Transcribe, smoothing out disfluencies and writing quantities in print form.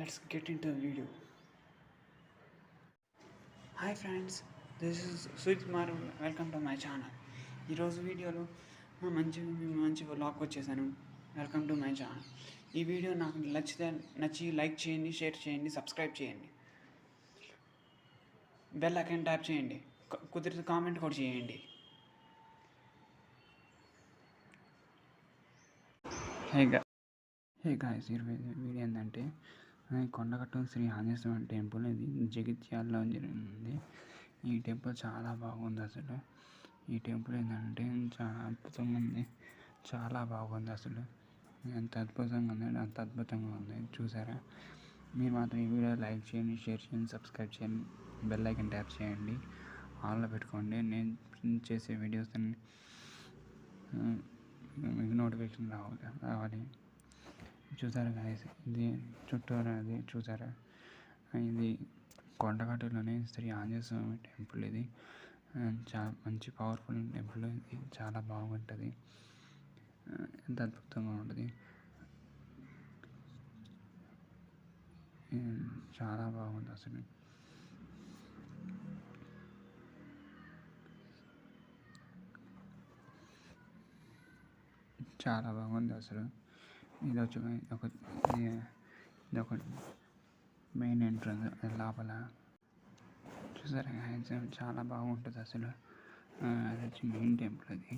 let's get into the video. Hi friends, this is Sujit Kumar. Welcome to my channel. ఈరోజు వీడియోలో మంచి vlog వచ్చేసాను. Welcome to my channel. ఈ video నాకు నచ్చి లైక్ చేయండి, షేర్ చేయండి, సబ్స్క్రైబ్ చేయండి, బెల్ ఐకాన్ ట్యాప్ చేయండి, కుదిరితే కామెంట్ కూడా చేయండి. హే గాయ్స్, ఈరోజు వీడియో ఏంటంటే కొండగట్టు శ్రీ ఆంజనేయ స్వామి టెంపుల్. ఇది జగిత్యాలలో జరిగింది. ఈ టెంపుల్ చాలా బాగుంది. అసలు ఈ టెంపుల్ ఏంటంటే చాలా అద్భుతంగా ఉంది. చాలా బాగుంది. అసలు ఎంత అద్భుతంగా ఉంది, అంత అద్భుతంగా ఉంది. చూసారా? మీరు మాత్రం ఈ వీడియో లైక్ చేయండి, షేర్ చేయండి, సబ్స్క్రైబ్ చేయండి, బెల్ ఐకాన్ ట్యాప్ చేయండి, ఆన్లో పెట్టుకోండి. నేను చేసే వీడియోస్ మీకు నోటిఫికేషన్ రావాలి. చూసారా గాయస్? ఇది చుట్టూరా అది చూసారా? ఇది కొండగట్టులోనే శ్రీ ఆంజనేయ స్వామి టెంపుల్. ఇది చాలా మంచి పవర్ఫుల్ టెంపుల్. ఇది చాలా బాగుంటుంది. ఎంత అద్భుతంగా ఉంటుంది. చాలా బాగుంది. అసలు చాలా బాగుంది. అసలు ఇది వచ్చి ఒక మెయిన్ ఎంట్రన్స్. లోపల చూసారా? చాలా బాగుంటుంది. అసలు అది వచ్చి మెయిన్ టెంపుల్. అది